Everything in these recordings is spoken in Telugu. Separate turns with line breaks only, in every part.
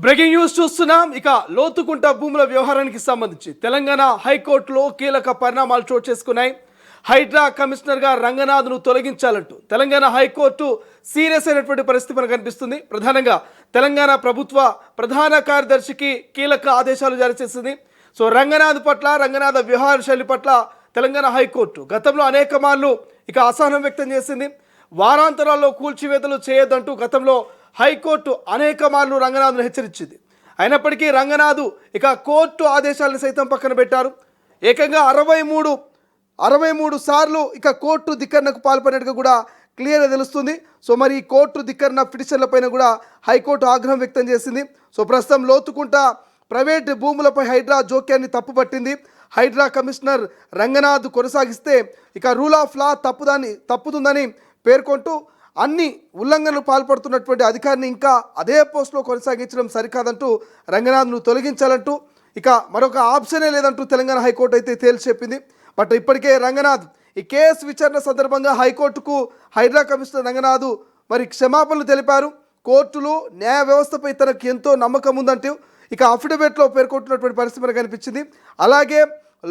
బ్రేకింగ్ న్యూస్ చూస్తున్నాం. ఇక లోతుకుంట భూముల వ్యవహారానికి సంబంధించి తెలంగాణ హైకోర్టులో కీలక పరిణామాలు చోటు చేసుకున్నాయి. హైడ్రా కమిషనర్గా రంగనాథ్ను తొలగించాలంటూ తెలంగాణ హైకోర్టు సీరియస్ అయినటువంటి పరిస్థితి మనకు కనిపిస్తుంది. ప్రధానంగా తెలంగాణ ప్రభుత్వ ప్రధాన కార్యదర్శికి కీలక ఆదేశాలు జారీ చేసింది. సో రంగనాథ్ పట్ల, రంగనాథ వ్యవహార శైలి పట్ల తెలంగాణ హైకోర్టు గతంలో అనేక మార్లు ఇక అసహనం వ్యక్తం చేసింది. వారాంతరాల్లో కూల్చివేతలు చేయొద్దంటూ గతంలో హైకోర్టు అనేక మార్లు రంగనాథ్ను హెచ్చరించింది. అయినప్పటికీ రంగనాథ్ ఇక కోర్టు ఆదేశాలను సైతం పక్కన పెట్టారు. ఏకంగా 63 సార్లు ఇక కోర్టు ధిక్కరణకు పాల్పడినట్టుగా కూడా క్లియర్గా తెలుస్తుంది. సో మరి ఈ కోర్టు ధిక్కరణ పిటిషన్లపైన కూడా హైకోర్టు ఆగ్రహం వ్యక్తం చేసింది. సో ప్రస్తుతం లోతుకుంట ప్రైవేట్ భూములపై హైడ్రా జోక్యాన్ని తప్పుపట్టింది. హైడ్రా కమిషనర్ రంగనాథ్ కొనసాగిస్తే ఇక రూల్ ఆఫ్ లా తప్పుతుందని పేర్కొంటూ అన్ని ఉల్లంఘనలు పాల్పడుతున్నటువంటి అధికారిని ఇంకా అదే పోస్టులో కొనసాగించడం సరికాదంటూ రంగనాథ్ను తొలగించాలంటూ ఇక మరొక ఆప్షనే లేదంటూ తెలంగాణ హైకోర్టు అయితే తేల్చి చెప్పింది. బట్ ఇప్పటికే రంగనాథ్ ఈ కేసు విచారణ సందర్భంగా హైకోర్టుకు హైడ్రా కమిషనర్ రంగనాథ్ మరి క్షమాపణలు తెలిపారు. కోర్టులు న్యాయ వ్యవస్థపై తనకు ఎంతో నమ్మకం ఉందంటూ ఇక అఫిడవిట్లో పేర్కొంటున్నటువంటి పరిస్థితి మనకు కనిపించింది. అలాగే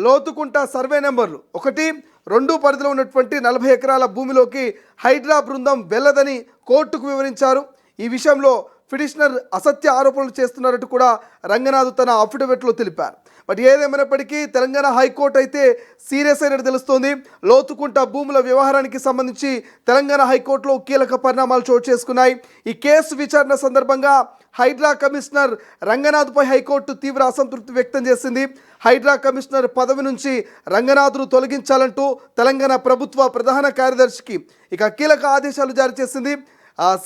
లోతుకుంట సర్వే నెంబర్లు 1, 2 పరిధిలో ఉన్నటువంటి 40 ఎకరాల భూమిలోకి హైడ్రా బృందం వెళ్ళదని కోర్టుకు వివరించారు. ఈ విషయంలో పిటిషనర్ అసత్య ఆరోపణలు చేస్తున్నారంటూ కూడా రంగనాథ్ తన అఫిడవిట్లో తెలిపారు. బట్ ఏదేమైనప్పటికీ తెలంగాణ హైకోర్టు అయితే సీరియస్ అయినట్టు తెలుస్తోంది. లోతుకుంట భూముల వ్యవహారానికి సంబంధించి తెలంగాణ హైకోర్టులో కీలక పరిణామాలు చోటు చేసుకున్నాయి. ఈ కేసు విచారణ సందర్భంగా హైడ్రా కమిషనర్ రంగనాథ్పై హైకోర్టు తీవ్ర అసంతృప్తి వ్యక్తం చేసింది. హైడ్రా కమిషనర్ పదవి నుంచి రంగనాథ్ను తొలగించాలంటూ తెలంగాణ ప్రభుత్వ ప్రధాన కార్యదర్శికి ఇక కీలక ఆదేశాలు జారీ చేసింది.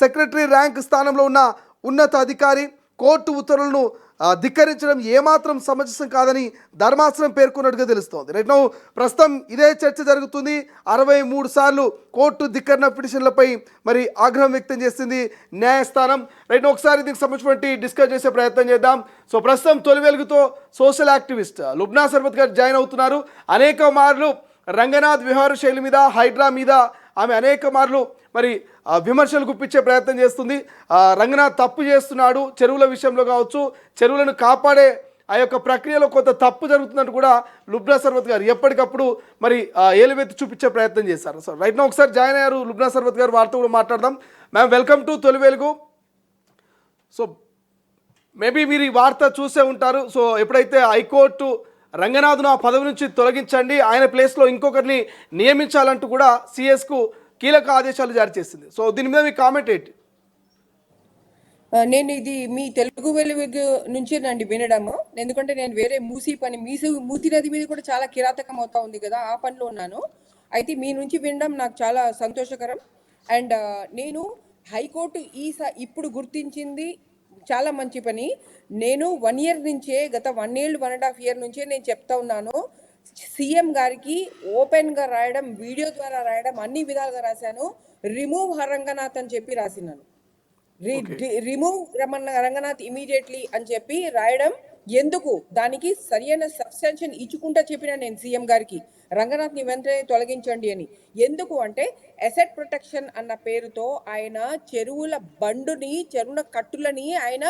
సెక్రటరీ ర్యాంక్ స్థానంలో ఉన్న ఉన్నత అధికారి కోర్టు ఉత్తర్వులను ధిక్కరించడం ఏమాత్రం సమంజసం కాదని ధర్మాసనం పేర్కొన్నట్టుగా తెలుస్తోంది. రైట్ నౌ ప్రస్తుతం ఇదే చర్చ జరుగుతుంది. 63 సార్లు కోర్టు ధిక్కరణ పిటిషన్లపై మరి ఆగ్రహం వ్యక్తం చేసింది న్యాయస్థానం. రైట్ నౌ ఒకసారి దీనికి సంబంధించి డిస్కస్ చేసే ప్రయత్నం చేద్దాం. సో ప్రస్తుతం తొలి వెలుగుతో సోషల్ యాక్టివిస్ట్ లుబ్నా సర్వత్ గారు జాయిన్ అవుతున్నారు. అనేక మార్లు రంగనాథ్ వ్యవహార శైలి మీద, హైడ్రా మీద ఆమె అనేక మార్లు మరి విమర్శలు గుప్పించే ప్రయత్నం చేస్తుంది. రంగనాథ్ తప్పు చేస్తున్నాడు, చెరువుల విషయంలో కావచ్చు, చెరువులను కాపాడే ఆ యొక్క ప్రక్రియలో కొంత తప్పు జరుగుతుందంటూ కూడా లుబ్నా సర్వత్ గారు ఎప్పటికప్పుడు మరి ఏలువెత్తి చూపించే ప్రయత్నం చేశారు. సో రైట్ నా ఒకసారి జాయిన్ అయ్యారు లుబ్నా సర్వత్ గారు, వారితో కూడా మాట్లాడదాం. మ్యామ్, వెల్కమ్ టు తొలి వెలుగు. సో మేబీ మీరు ఈ వార్త చూసే ఉంటారు. సో ఎప్పుడైతే హైకోర్టు రంగనాథ్ను ఆ పదవి నుంచి తొలగించండి, ఆయన ప్లేస్లో ఇంకొకరిని నియమించాలంటూ కూడా సిఎస్కు కీలక ఆదేశాలు జారీ చేసింది. సో దీని మీద మీ కామెంట్ ఏంటి?
నేను ఇది మీ తెలుగు వెలుగు నుంచేనండి వినడము. ఎందుకంటే నేను వేరే మూసీ నది మీద కూడా చాలా కిరాతకం అవుతా ఉంది కదా, ఆ పనిలో ఉన్నాను. అయితే మీ నుంచి వినడం నాకు చాలా సంతోషకరం. అండ్ నేను హైకోర్టు ఇప్పుడు గుర్తించింది చాలా మంచి పని. నేను 1 ఇయర్ నుంచే, గత 1.5 ఇయర్ నుంచే నేను చెప్తా ఉన్నాను, సీఎం గారికి ఓపెన్గా రాయడం, వీడియో ద్వారా రాయడం, అన్ని విధాలుగా రాశాను. రిమూవ్ రంగనాథ్ అని చెప్పి రాసినాను. రిమూవ్ రంగనాథ్ ఇమీడియట్లీ అని చెప్పి రాయడం ఎందుకు, దానికి సరైన సబ్స్టెన్షన్ ఇచ్చుకుంటా చెప్పిన నేను సీఎం గారికి రంగనాథ్ని వెంటనే తొలగించండి అని. ఎందుకు అంటే అసెట్ ప్రొటెక్షన్ అన్న పేరుతో ఆయన చెరువుల కట్టులని ఆయన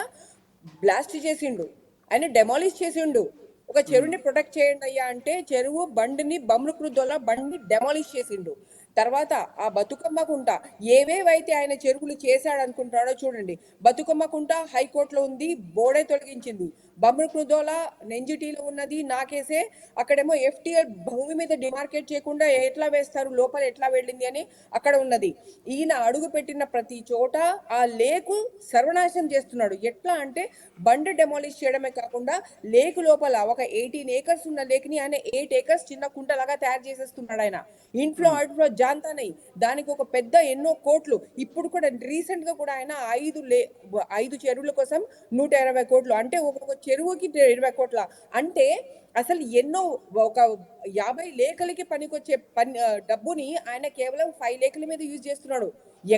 బ్లాస్ట్ చేసిండు, ఆయన డెమాలిష్ చేసిండు. ఒక చెరువుని ప్రొటెక్ట్ చేయండి అయ్యా అంటే చెరువు బండిని బండిని డెమాలిష్ చేసిండు. తర్వాత ఆ బతుకమ్మ కుంట ఏవేవైతే ఆయన చెరువులు చేశాడు అనుకుంటాడో చూడండి. బతుకమ్మ కుంట హైకోర్టులో ఉంది, బోర్డే తొలగించింది. బమ్రకృదోల నెంజిటీలో ఉన్నది నా కేసే. అక్కడేమో ఎఫ్టీఆర్ భూమి మీద డిమార్కేట్ చేయకుండా ఎట్లా వేస్తారు, లోపల ఎట్లా వెళ్ళింది అని అక్కడ ఉన్నది. ఈయన అడుగు పెట్టిన ప్రతి చోట ఆ లేకు సర్వనాశనం చేస్తున్నాడు. ఎట్లా అంటే బండి డెమాలిష్ చేయడమే కాకుండా లేకు లోపల ఒక 18 ఏకర్స్ ఉన్న లేక్ని ఆయన 8 ఏకర్స్ చిన్న కుంటలాగా తయారు చేసేస్తున్నాడు. ఆయన ఇన్ఫ్లో అవుట్ఫ్లో జాంతానై దానికి ఒక పెద్ద ఎన్నో కోట్లు. ఇప్పుడు కూడా రీసెంట్ గా కూడా ఆయన 5 చెరువుల కోసం 120 కోట్లు, అంటే ఒక్కొక్క చెరువుకి 20 కోట్ల, అంటే అసలు ఎన్నో ఒక 50 లేఖలకి పనికొచ్చే డబ్బుని ఆయన కేవలం 5 లేఖల మీద యూజ్ చేస్తున్నాడు.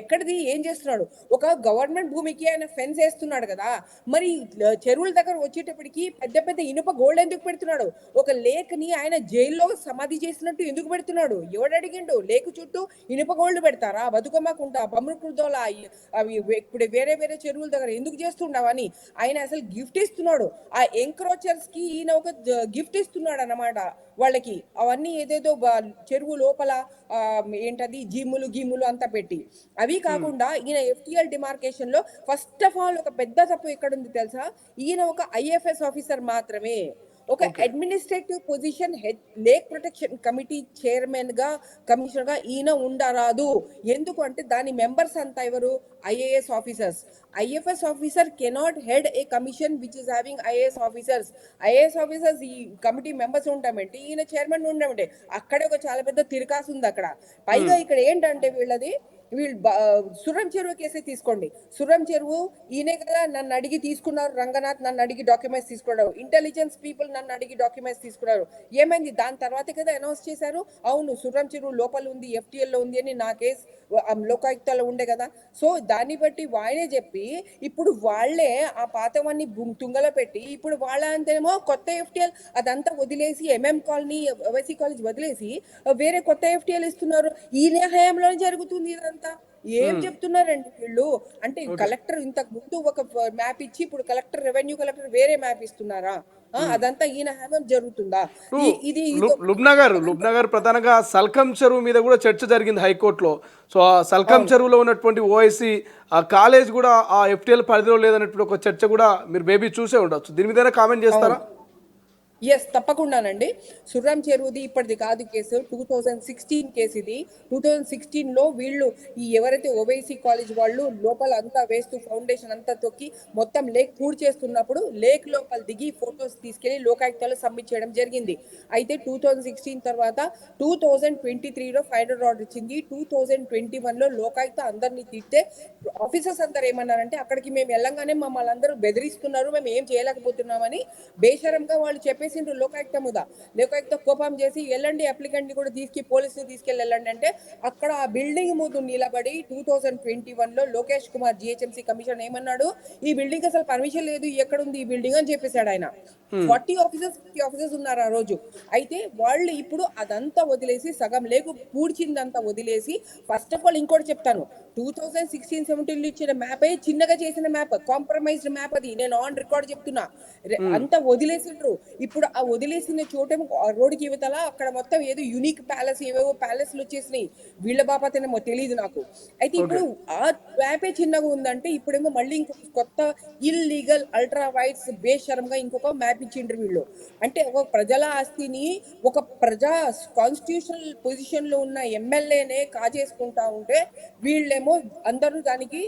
ఎక్కడిది ఏం చేస్తున్నాడు? ఒక గవర్నమెంట్ భూమికి ఆయన ఫెన్స్ వేస్తున్నాడు కదా, మరి చెరువుల దగ్గర వచ్చేటప్పటికి పెద్ద పెద్ద ఇనుప గోల్డ్ ఎందుకు పెడుతున్నాడు? ఒక లేక్ ని ఆయన జైల్లో సమాధి చేసినట్టు ఎందుకు పెడుతున్నాడు? ఎవడు అడిగిండు? లేక్ చుట్టూ ఇనుప గోల్డ్ పెడతారా? బతుకమ్మకుంటా బొమ్మకుర్దోల అవి ఇప్పుడు వేరే వేరే చెరువుల దగ్గర ఎందుకు చేస్తుండవని ఆయన అసలు గిఫ్ట్ ఇస్తున్నాడు. ఆ ఎంక్రోచర్స్ కి ఈయన ఒక గిఫ్ట్ ఇస్తున్నాడు అన్నమాట వాళ్ళకి. అవన్నీ ఏదేదో చెరువు లోపల ఏంటది గిమ్ములు అంతా పెట్టి, అవి కాకుండా ఈయన ఎఫ్టిఎల్ డిమార్కేషన్ లో ఫస్ట్ ఆఫ్ ఆల్ ఒక పెద్ద తప్పు ఎక్కడుంది తెలుసా? ఈయన ఒక ఐఎఫ్ఎస్ ఆఫీసర్ మాత్రమే. ఒక administrative position lake protection committee chairman గా కమిషనర్ గా ఈయన ఉండరాదు. ఎందుకు అంటే దాని మెంబర్స్ అంతా ఎవరు? IAS officers. IFS officer cannot head A commission which is having IAS officers. IAS officers ఈ కమిటీ మెంబర్స్ ఉంటామంటే ఈయన చైర్మన్ ఉండమంటే అక్కడే ఒక చాలా పెద్ద తిరకాసు ఉంది అక్కడ. పైగా ఇక్కడ ఏంటంటే వీళ్ళు సురం చెరువు కేసే తీసుకోండి. సురం చెరువు ఈయనే కదా నన్ను అడిగి తీసుకున్నారు. రంగనాథ్ నన్ను అడిగి డాక్యుమెంట్స్ తీసుకున్నారు. ఇంటెలిజెన్స్ పీపుల్ నన్ను అడిగి డాక్యుమెంట్స్ తీసుకున్నారు. ఏమైంది? దాని తర్వాత కదా అనౌన్స్ చేశారు, అవును సురం చెరువు లోపల ఉంది, FTL లో ఉంది అని. నా కేసు లోకాయుక్తలో ఉండే కదా. సో దాన్ని బట్టి వాయనే చెప్పి ఇప్పుడు వాళ్ళే ఆ పాతవన్నీ తుంగలో పెట్టి ఇప్పుడు వాళ్ళ అంతేమో కొత్త FTL అదంతా వదిలేసి MM కాలనీ ఓవైసీ కాలేజ్ వదిలేసి వేరే కొత్త FTL ఇస్తున్నారు. ఈయన హయాంలోనే జరుగుతుంది ఇదంతా. ఏం చెప్తున్నారండి వీళ్ళు? అంటే కలెక్టర్ ఇంతకు ముందు ఒక మ్యాప్ ఇచ్చి ఇప్పుడు రెవెన్యూ కలెక్టర్ వేరే మ్యాప్ ఇస్తున్నారా? అదంతా ఈయన హేమం జరుగుతుందా? ఇది
లుబ్నా గారు ప్రధానంగా సల్కం చెరువు మీద కూడా చర్చ జరిగింది హైకోర్టులో. సో ఆ సల్కం చెరువులో ఉన్నటువంటి ఓఐసి ఆ కాలేజ్ కూడా ఆ FTL పరిధిలో లేదన్నటువంటి ఒక చర్చ కూడా మీరు మేబీ చూసే ఉండొచ్చు. దీని మీద కామెంట్ చేస్తారా?
ఎస్, తప్పకుండానండి. సుర్రం చెరువుది ఇప్పటిది కాదు కేసు, 2016 కేసు ఇది. 2016లో వీళ్ళు ఈ ఎవరైతే ఓవైసీ కాలేజ్ వాళ్ళు లోపల అంతా వేస్తూ ఫౌండేషన్ అంతా తొక్కి మొత్తం లేక్ పూర్తి చేస్తున్నప్పుడు లేక్ లోపల దిగి ఫొటోస్ తీసుకెళ్లి లోకాయుక్తలో సబ్మిట్ చేయడం జరిగింది. అయితే 2016 తర్వాత 2023లో ఫైనల్ ఆర్డర్ ఇచ్చింది. 2021లో లోకాయుక్త అందరినీ తిట్టే ఆఫీసర్స్ అందరు ఏమన్నారంటే అక్కడికి మేము వెళ్ళంగానే మమ్మల్ని అందరూ బెదిరిస్తున్నారు, మేము ఏం చేయలేకపోతున్నామని బేషరంగా వాళ్ళు చెప్పేసి లోకాయుక్త కోపం చేసి వెళ్ళండి అప్లికెంట్ ని కూడా పోలీసులు తీసుకెళ్ళి వెళ్ళండి అంటే అక్కడ ఆ బిల్డింగ్ ముందు నిలబడి 2021లో లోకేష్ కుమార్ GHMC కమిషన్ ఏమన్నాడు? ఈ బిల్డింగ్ అసలు పర్మిషన్ లేదు, ఎక్కడుంది ఈ బిల్డింగ్ అని చెప్పేశాడు ఆయన. 50 ఆఫీసర్స్ ఉన్నారు ఆ రోజు. అయితే వాళ్ళు ఇప్పుడు అదంతా వదిలేసి సగం లేకు పూడ్చిందంతా వదిలేసి, ఫస్ట్ ఆఫ్ ఆల్ ఇంకోటి చెప్తాను, 2016-17 ఇచ్చిన మ్యాప్ చిన్నగా చేసిన మ్యాప్, కాంప్రమైజ్డ్ మ్యాప్ అది. నేను ఆన్ రికార్డ్ చెప్తున్నా. అంతా వదిలేసిండ్రు. ఇప్పుడు ఆ వదిలేసిన చోటేమో రోడ్డుకి యువతల అక్కడ మొత్తం ఏదో యూనిక్ ప్యాలెస్ ఏవేవో ప్యాలెస్లు వచ్చేసినాయి. వీళ్ళ బాపతేనేమో తెలియదు నాకు. అయితే ఇప్పుడు ఆ మ్యాపే చిన్నగా ఉందంటే ఇప్పుడేమో మళ్ళీ ఇంకొక కొత్త ఇల్లీగల్ అల్ట్రా వైడ్స్ బేషరంగా ఇంకొక మ్యాప్ ఇచ్చిండ్రు వీళ్ళు. అంటే ఒక ప్రజల ఆస్తిని ఒక కాన్స్టిట్యూషనల్ పొజిషన్ లో ఉన్న ఎమ్మెల్యేనే కాజేసుకుంటా ఉంటే వీళ్ళేమో అందరూ దానికి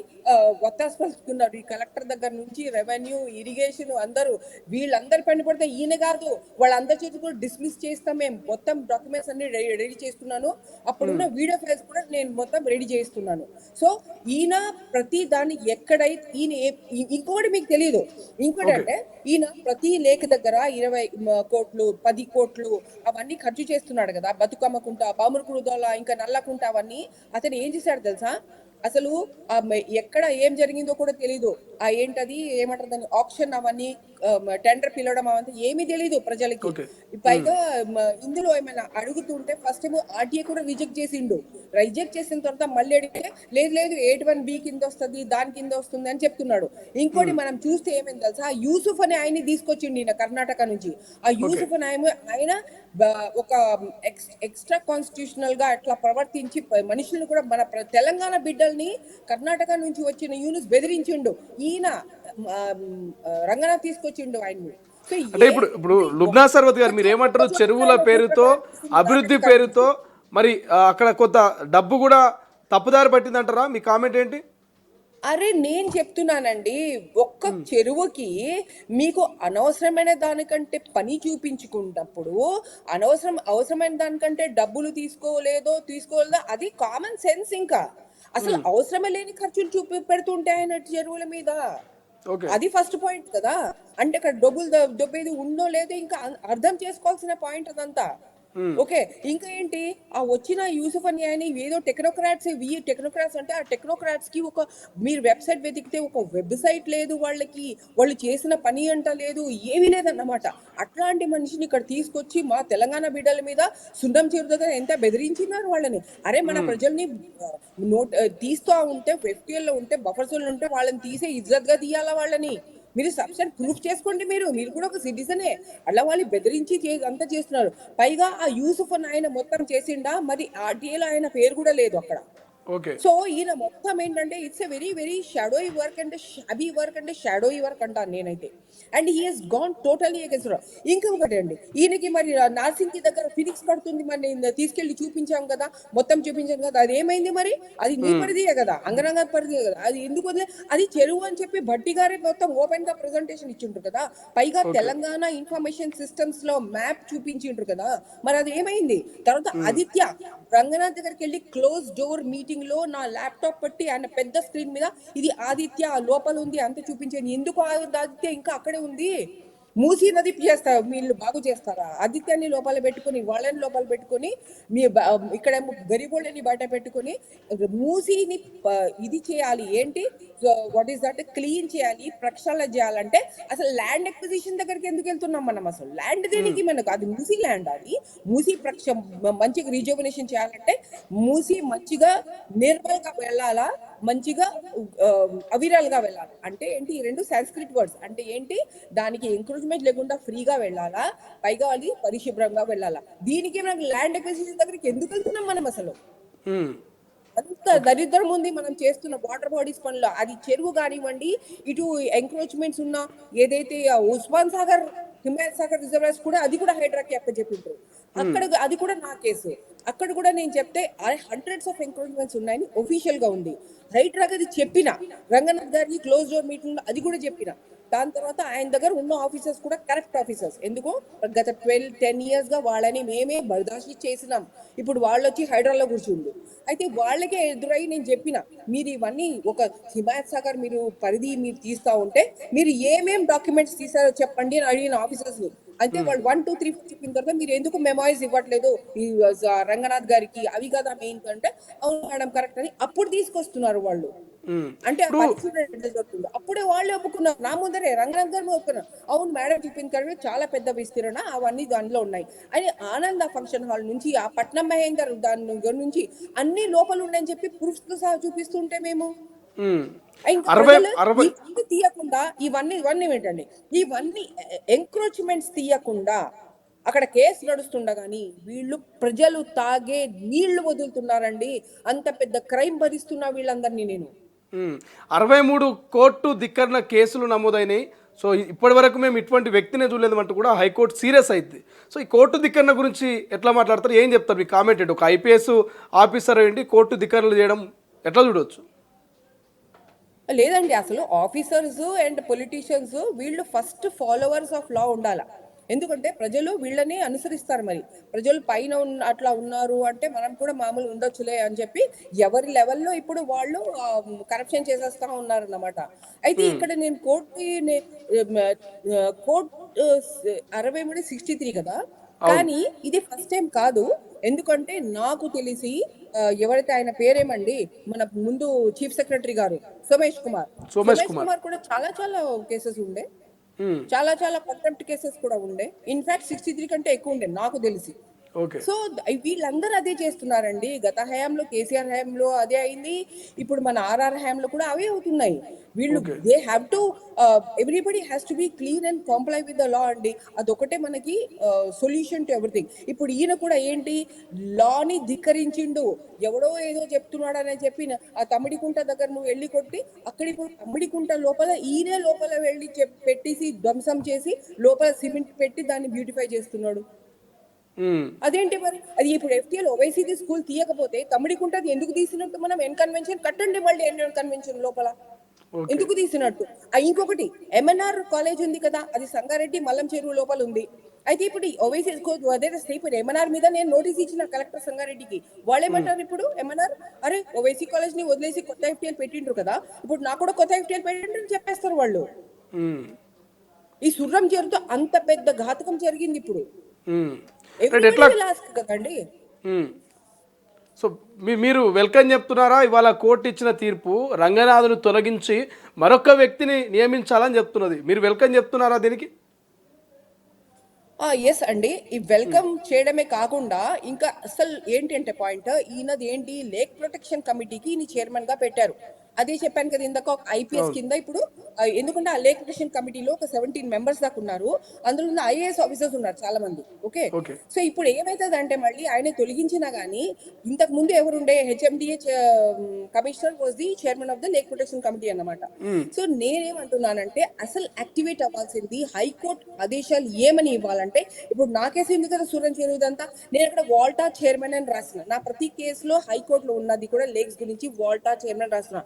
ఒత్తాసు పలుకుతున్నారు. ఈ కలెక్టర్ దగ్గర నుంచి రెవెన్యూ, ఇరిగేషన్ అందరూ వీళ్ళందరి పని పడితే ఈయన కాదు, వాళ్ళందరి చేతి కూడా డిస్మిస్ చేస్తాం. మేము మొత్తం డాక్యుమెంట్స్ అన్ని రెడీ చేస్తున్నాను, అప్పుడున్న వీడియో ఫైల్స్ కూడా నేను మొత్తం రెడీ చేస్తున్నాను. సో ఈయన ప్రతి దాన్ని ఎక్కడైతే ఇంకొకటి మీకు తెలియదు, ఇంకోటి అంటే ఈయన ప్రతి లేఖ దగ్గర 20 కోట్లు 10 కోట్లు అవన్నీ ఖర్చు చేస్తున్నాడు కదా. బతుకమ్మకుంట, బామురుకురుదోల, ఇంకా నల్లకుంట అవన్నీ అతను ఏం చేశాడు తెలుసా? అసలు ఎక్కడ ఏం జరిగిందో కూడా తెలీదు. ఆ ఏంటది ఏమంటారు దాన్ని, ఆప్షన్ అవన్నీ టెండర్ పిలవడం అవంతా ఏమీ తెలీదు ప్రజలకి. పైగా ఇందులో ఏమైనా అడుగుతుంటే ఫస్ట్ ఏమో RTA కూడా రిజెక్ట్ చేసిండు. రిజెక్ట్ చేసిన తర్వాత మళ్ళీ అడిగితే లేదు 81B కింద వస్తుంది, దాని కింద వస్తుంది అని చెప్తున్నాడు. ఇంకోటి మనం చూస్తే ఏమైంది తెలుసా? యూసుఫ్ అనే ఆయన్ని తీసుకొచ్చిండు ఈయన కర్ణాటక నుంచి. ఆ యూసుఫ్ అనే ఆయన ఒక ఎక్స్ట్రా కాన్స్టిట్యూషనల్ గా అట్లా ప్రవర్తించి మనుషులను కూడా మన తెలంగాణ బిడ్డల్ని కర్ణాటక నుంచి వచ్చిన యూనిస్ బెదిరించిండు. ఈయన రంగనాథ్ తీసుకొచ్చిండు ఆయన్ని.
అంటే ఇప్పుడు లుబ్నా సర్వత్ గారు మీరు ఏమంటారు? చెరువుల పేరుతో, అభివృద్ధి పేరుతో మరి అక్కడ కొంత డబ్బు కూడా తప్పుదారి పట్టిందంటారా? మీ కామెంట్ ఏంటి?
అరే నేను చెప్తున్నానండి, ఒక్క చెరువుకి మీకు అనవసరమైన దానికంటే పని చూపించుకున్నప్పుడు అవసరమైన దానికంటే డబ్బులు తీసుకోలేదో అది కామన్ సెన్స్. ఇంకా అసలు అవసరమే లేని ఖర్చులు పెడుతుంటే ఆయన చెరువుల మీద, అది ఫస్ట్ పాయింట్ కదా. అంటే అక్కడ డబ్బులు దొబ్బేది ఉందో లేదో ఇంకా అర్థం చేసుకోవాల్సిన పాయింట్ అదంతా. ఓకే, ఇంకా ఏంటి, ఆ వచ్చిన యూసుఫ్ అని ఆయన ఏదో టెక్నోక్రాట్స్ అంటే ఆ టెక్నోక్రాట్స్ కి ఒక మీరు వెబ్సైట్ వెతికితే ఒక వెబ్సైట్ లేదు వాళ్ళకి, వాళ్ళు చేసిన పని అంట లేదు, ఏమీ లేదన్నమాట. అట్లాంటి మనిషిని ఇక్కడ తీసుకొచ్చి మా తెలంగాణ బిడ్డల మీద సున్నం చేరుతో ఎంత బెదిరించినారు వాళ్ళని. అరే మన ప్రజల్ని తీస్తూ ఉంటే ఎఫ్టీఎల్ లో ఉంటే బఫర్ జోన్ ఉంటే వాళ్ళని తీసే ఇజ్జత్ గా తీయాలా వాళ్ళని. మీరు సబ్స్టెన్స్ ప్రూఫ్ చేసుకోండి, మీరు కూడా ఒక సిటిజనే. అలా వాళ్ళు బెదిరించి అంతా చేస్తున్నారు. పైగా ఆ యూసుఫ్ అని ఆయన మొత్తం చేసిండా, మరి ఆర్టీఏలో ఆయన పేరు కూడా లేదు అక్కడ.
ఓకే.
సో ఈయన మొత్తం ఏంటంటే it's a very very shadowy work అంటే షాబీ వర్క్ అంటే షాడోయి వర్క్ అంటాను నేనైతే. And he has gone totally against. ఇంకొకటి అండి, ఈయనకి మరి నార్సింగ్ కి దగ్గర ఫినిక్స్ పడుతుంది, మరి నేను తీసుకెళ్లి చూపించాం కదా, మొత్తం చూపించాం కదా, అది ఏమైంది మరి? అది నీ పరిధియే కదా, అంగరంగ పరిధియే కదా, అది ఎందుకు అది చెరువు అని చెప్పి భట్టి గారే మొత్తం ఓపెన్ గా ప్రెజెంటేషన్ ఇచ్చిండ్రు కదా, పైగా తెలంగాణ ఇన్ఫర్మేషన్ సిస్టమ్స్ లో మ్యాప్ చూపించిండ్రు కదా, మరి అది ఏమైంది? తర్వాత ఆదిత్య రంగనాథ్ దగ్గరికి వెళ్ళి క్లోజ్ డోర్ మీటింగ్ లో నా ల్యాప్టాప్ పెట్టి ఆయన పెద్ద స్క్రీన్ మీద ఇది ఆదిత్య లోపల ఉంది అంత చూపించాను. ఎందుకు ఆదిత్య ఇంకా అక్కడే ఉంది? మూసీ నది చేస్తారు వీళ్ళు, బాగు చేస్తారా? ఆదిత్యాన్ని లోపల పెట్టుకుని వాళ్ళని లోపల పెట్టుకుని మీ ఇక్కడేమో గరిబోళ్ళని బయట పెట్టుకుని మూసీని ఇది చేయాలి, ఏంటి వాట్ ఈస్ దట్, క్లీన్ చేయాలి, ప్రక్షాళన చేయాలంటే అసలు ల్యాండ్ ఎక్విజిషన్ దగ్గరికి ఎందుకు వెళ్తున్నాం మనం? అసలు ల్యాండ్ దేనికి మనకు? అది మూసీ ల్యాండ్, అది మూసీ మంచిగా రిజర్వనేషన్ చేయాలంటే మూసీ మంచిగా నిర్మల్ గా వెళ్ళాలా, మంచిగా అవిరల్ గా వెళ్ళాలి. అంటే ఏంటి ఈ రెండు సాంస్క్రిట్ వర్డ్స్, అంటే ఏంటి దానికి ఎంకరేజ్మెంట్ లేకుండా ఫ్రీగా వెళ్ళాలా, పైగా అది పరిశుభ్రంగా వెళ్ళాలా. దీనికి మనకి ల్యాండ్ ఎక్విజిషన్ దగ్గరికి ఎందుకు వెళ్తున్నాం మనం అసలు? అంత దరిద్రం ఉంది మనం చేస్తున్న వాటర్ బాడీస్ పనులు. అది చెరువు కానివ్వండి, ఇటు ఎంక్రోచ్మెంట్స్ ఉన్న ఏదైతే ఉస్మాన్ సాగర్ హిమాయత్ సాగర్ రిజర్వాయర్స్ కూడా, అది కూడా హైడ్రాకి అప్పచెప్పిండ్రు. అక్కడ అది కూడా నా కేసు. అక్కడ కూడా నేను చెప్తే హండ్రెడ్స్ ఆఫ్ ఎంక్రోచ్మెంట్స్ ఉన్నాయని ఒఫీషియల్ గా ఉంది. హైడ్రాకి అది చెప్పిన, రంగనాథ్ గారికి క్లోజ్ డోర్ మీటింగ్ లో అది కూడా చెప్పిన. దాని తర్వాత ఆయన దగ్గర ఉన్న ఆఫీసర్స్ కూడా కరెక్ట్ ఆఫీసర్స్. ఎందుకు గత 10 years గా వాళ్ళని మేమే బర్దాషి చేసినాం. ఇప్పుడు వాళ్ళు వచ్చి హైడ్రాలో కూర్చుండు. అయితే వాళ్ళకే ఎదురై నేను చెప్పిన, మీరు ఇవన్నీ ఒక హిమాయత్ సాగర్ మీరు పరిధి మీరు తీస్తా ఉంటే మీరు ఏమేం డాక్యుమెంట్స్ తీసారో చెప్పండి అని అడిగిన ఆఫీసర్స్ ని. అయితే వాళ్ళు 1, 2, 3 చెప్పిన తర్వాత మీరు ఎందుకు మెమోయిస్ ఇవ్వట్లేదు ఈ రంగనాథ్ గారికి, అవి కదా మెయిన్ అంటే, అవును మేడం కరెక్ట్ అని అప్పుడు తీసుకొస్తున్నారు వాళ్ళు. అంటే అప్పుడే వాళ్ళే ఒప్పుకున్నారు, నా ముందరే రంగనాథ్ గారు ఒప్పుకున్నారు. అవును మేడం చెప్పింది కరెక్ట్, చాలా పెద్ద విస్తీరణ అవన్నీ దానిలో ఉన్నాయి అని. ఆనంద ఫంక్షన్ హాల్ నుంచి ఆ పట్నం మహేందర్ దాని నుంచి అన్ని లోపల ఉన్నాయని చెప్పి ప్రూఫ్ తో సహా చూపిస్తుంటే మేము ఇవన్నీ తీయకుండా ఇవన్నీ ఏంటండి, ఇవన్నీ ఎంక్రోచ్మెంట్స్ తీయకుండా అక్కడ కేసు నడుస్తుండగాని వీళ్ళు ప్రజలు తాగే నీళ్లు వదులుతున్నారండి. అంత పెద్ద క్రైమ్ భరిస్తున్నా వీళ్ళందరినీ నేను.
63 కోర్టు ధిక్కరణ కేసులు నమోదైనాయి. సో ఇప్పటి వరకు మేము ఇటువంటి వ్యక్తినే చూడలేదు అంటూ కూడా హైకోర్టు సీరియస్ అయింది. సో ఈ కోర్టు ధిక్కరణ గురించి ఎట్లా మాట్లాడతారు, ఏం చెప్తారు మీ కామెంట్ ఏంటి? ఒక ఐపీఎస్ ఆఫీసర్ ఏంటి కోర్టు ధిక్కరణలు చేయడం ఎట్లా చూడవచ్చు?
లేదండి, అసలు ఆఫీసర్స్ అండ్ పొలిటీషియన్స్ వీళ్ళు ఫస్ట్ ఫాలోవర్స్ ఆఫ్ లా ఉండాల. ఎందుకంటే ప్రజలు వీళ్ళని అనుసరిస్తారు. మరి ప్రజలు పైన అట్లా ఉన్నారు అంటే మనం కూడా మామూలు ఉండొచ్చులే అని చెప్పి ఎవరి లెవెల్లో ఇప్పుడు వాళ్ళు కరప్షన్ చేసేస్తా ఉన్నారు అన్నమాట. అయితే ఇక్కడ నేను కోర్టు 63 కదా, కానీ ఇది ఫస్ట్ టైం కాదు. ఎందుకంటే నాకు తెలిసి ఎవరైతే ఆయన పేరేమండి, మన ముందు చీఫ్ సెక్రటరీ గారు సోమేష్ కుమార్ కూడా చాలా చాలా కేసెస్ ఉండే, చాలా చాలా కంటెంప్ట్ కేసెస్ కూడా ఉండే. ఇన్ఫాక్ట్ 63 కంటే ఎక్కువ ఉండే నాకు తెలిసి. సో వీళ్ళందరూ అదే చేస్తున్నారండి. గత హయాంలో కేసీఆర్ హయాంలో అదే అయింది, ఇప్పుడు మన ఆర్ఆర్ హయాంలో కూడా అవే అవుతున్నాయి. వీళ్ళు they have to everybody has to be clean and comply with the law అండి. అదొకటే మనకి సొల్యూషన్ టు ఎవ్రీథింగ్. ఇప్పుడు ఈయన కూడా ఏంటి, లాని ధిక్కరించిండు, ఎవడో ఏదో చెప్తున్నాడు అని చెప్పి ఆ తమ్మిడికుంట దగ్గర నువ్వు వెళ్ళి కొట్టి అక్కడికి తమ్మిడికుంట లోపల ఈయనే లోపల వెళ్ళి పెట్టేసి ధ్వంసం చేసి లోపల సిమెంట్ పెట్టి దాన్ని బ్యూటిఫై చేస్తున్నాడు. అదేంటి మరి? అది ఇప్పుడు ఎఫ్టీఎల్ ఓవైసీ స్కూల్ తీయకపోతే తమ్మిడికుంటది ఎందుకు తీసినట్టు? మనం ఎన్ కన్వెన్షన్ కట్టండి, మళ్ళీ ఎన్ కన్వెన్షన్ లోపల ఎందుకు తీసినట్టు? ఇంకొకటి ఎంఎన్ఆర్ కాలేజ్ ఉంది కదా, అది సంగారెడ్డి మల్లం చెరువు లోపల ఉంది. అయితే ఇప్పుడు ఓవైసీ ఇప్పుడు ఎంఎన్ఆర్ మీద నేను నోటీస్ ఇచ్చిన కలెక్టర్ సంగారెడ్డికి. వాళ్ళు ఏమంటారు ఇప్పుడు ఎంఎన్ఆర్, అరే ఓవైసీ కాలేజ్ ని వదిలేసి కొత్త ఎఫ్టీఎల్ పెట్టిండ్రు కదా, ఇప్పుడు నాకు కూడా కొత్త ఎఫ్టీఎల్ పెట్టిండ్రు అని చెప్పేస్తారు వాళ్ళు. ఈ సుర్రం చేరుతో అంత పెద్ద ఘాతకం జరిగింది ఇప్పుడు.
రైట్, ఎట్లా?
ఎవ్రీబడి విల్ ఆస్క్ కదండి.
సో మీరు వెల్కమ్ చెప్తున్నారా ఇవాళ కోర్టు ఇచ్చిన తీర్పు రంగనాథ్ను తొలగించి మరొక వ్యక్తిని నియమించాలని చెప్తున్నది, మీరు వెల్కమ్ చెప్తున్నారా దీనికి?
ఎస్ అండి. ఈ వెల్కమ్ చేయడమే కాకుండా ఇంకా అసలు ఏంటంటే పాయింట్, ఈయనది ఏంటి, లేక్ ప్రొటెక్షన్ కమిటీకి ఈయన చైర్మన్ గా పెట్టారు. అదే చెప్పాను కదా ఇందాక, ఒక ఐపీఎస్ కింద ఇప్పుడు ఎందుకంటే ఆ లేక్ ప్రొటెక్షన్ కమిటీలో ఒక 17 మెంబర్స్ దాకా ఉన్నారు. అందులో ఉన్న ఐఏఎస్ ఆఫీసర్స్ ఉన్నారు చాలా మంది. Okay,
okay.
సో ఇప్పుడు ఏమైతుంది అంటే మళ్ళీ ఆయన తొలగించినా గానీ ఇంతకు ముందు ఎవరుండే HMDA commissioner was the chairman of the lake protection committee అన్నమాట. సో నేనేమంటున్నానంటే అసలు యాక్టివేట్ అవ్వాల్సింది హైకోర్టు ఆదేశాలు ఏమని ఇవ్వాలంటే, ఇప్పుడు నా కేసు ఉంది కదా సూరన్ చెరువుదంతా, నేను అక్కడ వాల్టా చైర్మన్ అని రాసిన, నా ప్రతి కేసులో హైకోర్టులో ఉన్నది కూడా లేక్స్ గురించి వాల్టా చైర్మన్ రాసిన.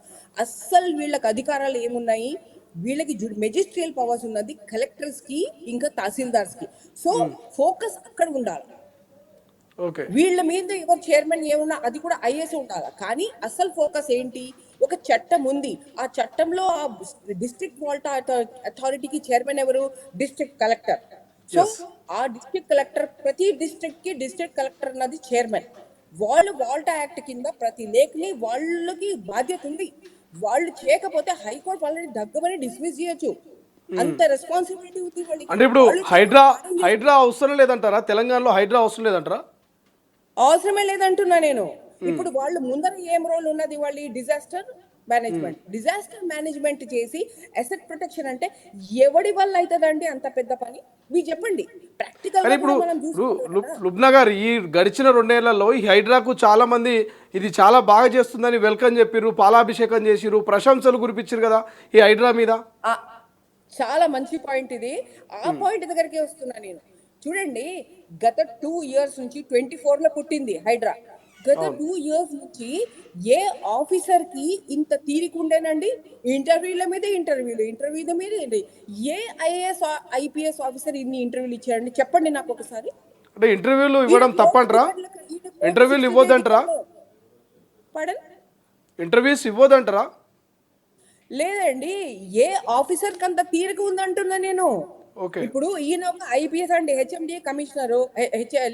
అస్సలు వీళ్ళకి అధికారాలు ఏమున్నాయి, వీళ్ళకి మెజిస్ట్రియల్ పవర్స్ ఉన్నది కలెక్టర్స్ కి ఇంకా తహసీల్దార్స్ కి. సో ఫోకస్ అక్కడ ఉండాలి.
ఓకే,
వీళ్ళ మీద ఎవరు చైర్మన్ ఏమున్నా అది కూడా ఐఏఎస్ ఉండాలి. కానీ అసలు ఫోకస్ ఏంటి, ఒక చట్టం ఉంది, ఆ చట్టంలో ఆ డిస్ట్రిక్ట్ వాల్టా అథారిటీకి చైర్మన్ ఎవరు, డిస్ట్రిక్ట్ కలెక్టర్. సో ఆ డిస్ట్రిక్ట్ కలెక్టర్, ప్రతి డిస్ట్రిక్ట్ కి డిస్ట్రిక్ట్ కలెక్టర్ అన్నది చైర్మన్. వాళ్ళు వాల్టా యాక్ట్ కింద ప్రతి లేక్ ని వాళ్ళకి బాధ్యత ఉంది. వాళ్ళు చేయకపోతే హైకోర్టు వాళ్ళని దగ్గమని డిస్మిస్ చేయొచ్చు. అంత రెస్పాన్సిబిలిటీ ఉంది వాళ్ళకి.
అంటే ఇప్పుడు హైడ్రా అవసరం లేదంటారా? తెలంగాణలో హైడ్రా అవసరం లేదంటారా?
అవసరమే లేదంటున్నా నేను. ఇప్పుడు వాళ్ళు ముందర ఏం రోల్ ఉన్నది, వాళ్ళు డిజాస్టర్ మేనేజ్మెంట్ చేసి అసెట్ ప్రొటెక్షన్ అంటే ఎవడి వల్ల అవుతుందండి అంత పెద్ద పని, మీరు చెప్పండి. ప్రాక్టికల్
కానీ ఇప్పుడు లుబ్నా గారు ఈ గడిచిన 2 ఏళ్లలో ఈ హైడ్రాకు చాలా మంది ఇది చాలా బాగా చేస్తుందని వెల్కమ్ చెప్పిర్రు, పాలాభిషేకం చేసిర్రు, ప్రశంసలు కురిపించారు కదా ఈ హైడ్రా మీద.
చాలా మంచి పాయింట్ ఇది. ఆ పాయింట్ దగ్గరికి వస్తున్నా నేను. చూడండి, గత 2 ఇయర్స్ నుంచి 24లో పుట్టింది హైడ్రా. గత 2 ఇయర్స్ నుంచి ఏ ఆఫీసర్ కి ఇంత తీరికుండేనండి, ఇంటర్వ్యూల మీద ఏ ఐఏఎస్ ఐపీఎస్ ఆఫీసర్ ఇన్ని ఇంటర్వ్యూలు ఇచ్చారండి చెప్పండి నాకు ఒకసారి.
అంటే ఇంటర్వ్యూలు ఇవ్వడం తప్పంటారా? ఇంటర్వ్యూలు ఇవ్వద్దంటారా? ఇంటర్వ్యూస్ ఇవ్వద్దంటారా?
లేదండి, ఏ ఆఫీసర్ కి అంత తీరిక ఉందంటున్నా నేను. ఇప్పుడు ఈయన ఒక ఐపీఎస్ అండి, హెచ్ఎండిఏ కమిషనర్,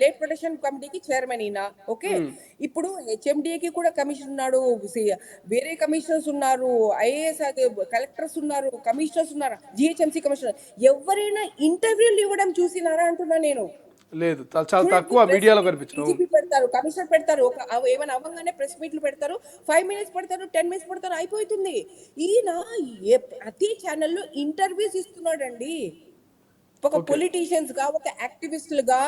లేక్ ప్రొటెక్షన్ కమిటీకి చైర్మన్ ఈయన. ఓకే, ఇప్పుడు హెచ్ఎండిఏ కి కూడా కమిషన్ ఉన్నాడు, వేరే కమిషనర్స్ ఉన్నారు, ఐఏఎస్ కలెక్టర్స్ ఉన్నారు, కమిషనర్స్ ఉన్నారు, జిహెచ్ఎంసీ కమిషనర్. ఎవరైనా ఇంటర్వ్యూలు ఇవ్వడం చూసినారా అంటున్నా నేను.
లేదు, చాలా తక్కువ మీడియాలో కనిపించారు.
పెడతారు, కమిషనర్ పెడతారు, ఒక ఏమైనా అవ్వగానే ప్రెస్ మీట్లు పెడతారు, 5 మినిట్స్ పెడతారు, 10 మినిట్స్ పెడతారు, అయిపోతుంది. ఈయన ప్రతి ఛానల్లో ఇంటర్వ్యూస్ ఇస్తున్నాడండి. ఒక పొలిటీషియన్స్ గా, ఒక యాక్టివిస్టులుగా,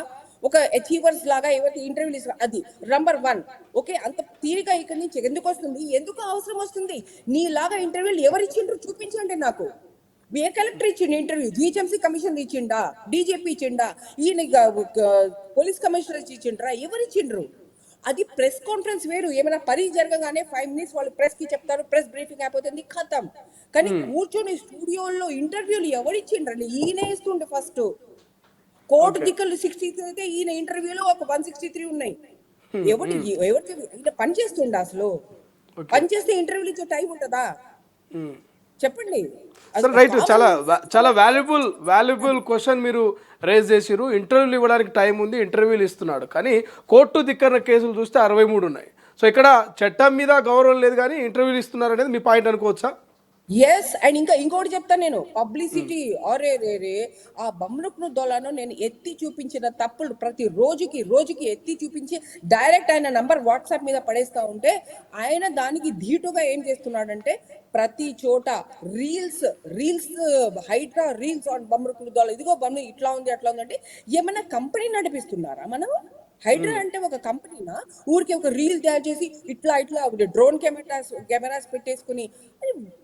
ఒక అచీవర్స్ లాగా ఎవరికి ఇంటర్వ్యూలు ఇస్తారు, అది నంబర్ 1. ఓకే, అంత తీరిక ఇక్కడి నుంచి ఎందుకు వస్తుంది, ఎందుకు అవసరం వస్తుంది? నీలాగా ఇంటర్వ్యూలు ఎవరు ఇచ్చిండ్రు చూపించండి నాకు. ఏ కలెక్టర్ ఇచ్చిండు ఇంటర్వ్యూ? జిహెచ్ఎంసీ కమిషన్ ఇచ్చిండా, డీజీపీ ఇచ్చిండా, ఈయన పోలీస్ కమిషనర్ ఇచ్చిండ్రా, ఎవరు ఇచ్చిండ్రు? అది ప్రెస్ కాన్ఫరెన్స్ వేరు. ఏమైనా పని జరగగానే 5 మినిట్స్ వాళ్ళు ప్రెస్ కి చెప్తారు, ప్రెస్ బ్రీఫింగ్ అయిపోతుంది, ఖతం. కానీ కూర్చొని స్టూడియోలో ఇంటర్వ్యూలు ఎవరిచ్చిండ్రండి? ఈయన ఇస్తుండే ఫస్ట్. కోర్టు దిక్కలు 63 అయితే ఈయన ఇంటర్వ్యూలో ఒక 163 ఉన్నాయి. ఎవరికి పని చేస్తుండే అసలు? పని చేస్తే ఇంటర్వ్యూలు ఇచ్చే టైం ఉంటుందా చెప్పండి?
రైట్, చాలా వాల్యుబుల్ క్వశ్చన్ మీరు రేజ్ చేసిరు. ఇంటర్వ్యూలు ఇవ్వడానికి టైం ఉంది, ఇంటర్వ్యూలు ఇస్తున్నాడు, కానీ కోర్టు దిక్కన కేసులు చూస్తే 63 ఉన్నాయి. సో ఇక్కడ చట్టం మీద గౌరవం లేదు కానీ ఇంటర్వ్యూలు ఇస్తున్నారు అనేది మీ పాయింట్ అనుకోవచ్చా?
ఎస్, అండ్ ఇంకోటి చెప్తాను నేను, పబ్లిసిటీ. అరే రే ఆ బమ్రుక్ను దొలను నేను ఎత్తి చూపించిన తప్పులు ప్రతి రోజుకి ఎత్తి చూపించి డైరెక్ట్ ఆయన నంబర్ వాట్సాప్ మీద పడేస్తా ఉంటే, ఆయన దానికి ధీటుగా ఏం చేస్తున్నాడంటే ప్రతి చోట రీల్స్ హైడ్రా రీల్స్ ఆన్ బమ్రుక్ను దొల, ఇదిగో బమ్రు ఇట్లా ఉంది అట్లా ఉంది అంటే, ఏమైనా కంపెనీ నడిపిస్తున్నారా మనం? హైడ్రా అంటే ఒక కంపెనీనా? ఊరికి ఒక రీల్ తయారు చేసి ఇట్లా డ్రోన్ కెమెరాస్ పెట్టేసుకుని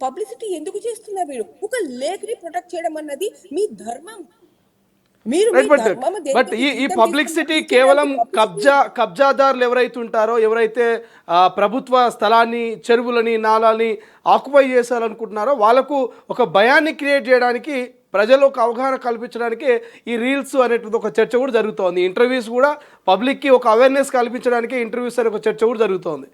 పబ్లిసిటీ ఎందుకు చేస్తున్నారు మీరు? ఒక లేక్ ని ప్రొటెక్ట్ చేయడం అన్నది మీ ధర్మం.
బట్ ఈ పబ్లిసిటీ కేవలం కబ్జాదారులు ఎవరైతే ఉంటారో, ఎవరైతే ప్రభుత్వ స్థలాన్ని, చెరువులని, నాలాని ఆక్యుపై చేశారనుకుంటున్నారో వాళ్ళకు ఒక భయాన్ని క్రియేట్ చేయడానికి, ప్రజలకు అవగాహన కల్పించడానికి ఈ రీల్స్ అనేటువంటి ఒక చర్చ కూడా జరుగుతోంది. ఇంటర్వ్యూస్ కూడా పబ్లిక్కి ఒక అవేర్నెస్ కల్పించడానికి ఇంటర్వ్యూస్ అనే ఒక చర్చ కూడా జరుగుతోంది.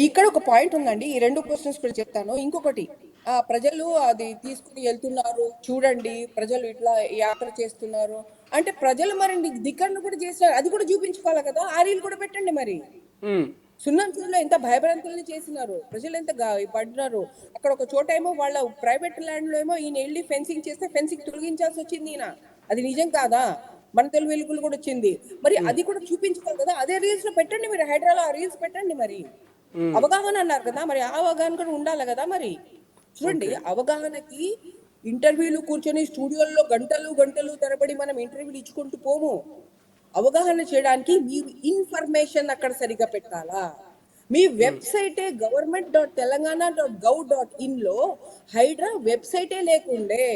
ఇక్కడ ఒక పాయింట్ ఉందండి, ఈ 2 క్వశ్చన్స్ కూడా చెప్తాను. ఇంకొకటి, ఆ ప్రజలు అది తీసుకుని వెళ్తున్నారు చూడండి, ప్రజలు ఇట్లా యాత్ర చేస్తున్నారు అంటే ప్రజలు మరి ధిక్కరణ కూడా చేస్తారు, అది కూడా చూపించుకోవాలి కదా, ఆ రీల్ కూడా పెట్టండి మరి.
ఉమ్,
సున్నం చెరువులో ఎంత భయభ్రాంతుల్ని చేసినారు, ప్రజలు ఎంత పడినారు. అక్కడ ఒక చోట ఏమో వాళ్ళ ప్రైవేట్ ల్యాండ్ లో ఏమో ఈయన వెళ్ళి ఫెన్సింగ్ చేస్తే ఫెన్సింగ్ తొలగించాల్సి వచ్చింది ఈయన. అది నిజం కాదా? మన తెలుగు వెలుగులు కూడా వచ్చింది మరి, అది కూడా చూపించుకోవాలి కదా. అదే రీల్స్ లో పెట్టండి మీరు, హైదరాబాద్ ఆ రీల్స్ పెట్టండి మరి. అవగాహన అన్నారు కదా, మరి ఆ అవగాహన కూడా ఉండాలి కదా మరి. చూడండి,
ఓకే.
అవగాహనకి ఇంటర్వ్యూలు కూర్చొని స్టూడియోల్లో గంటలు గంటలు తరబడి మనం ఇంటర్వ్యూలు ఇచ్చుకుంటూ పోము. అవగాహన చేయడానికి మీరు ఇన్ఫర్మేషన్ అక్కడ సరిగా పెట్టాలా. మీ వెబ్సైటే government.telangana.gov.in లో హైడ్రా వెబ్సైటే లేకుండే,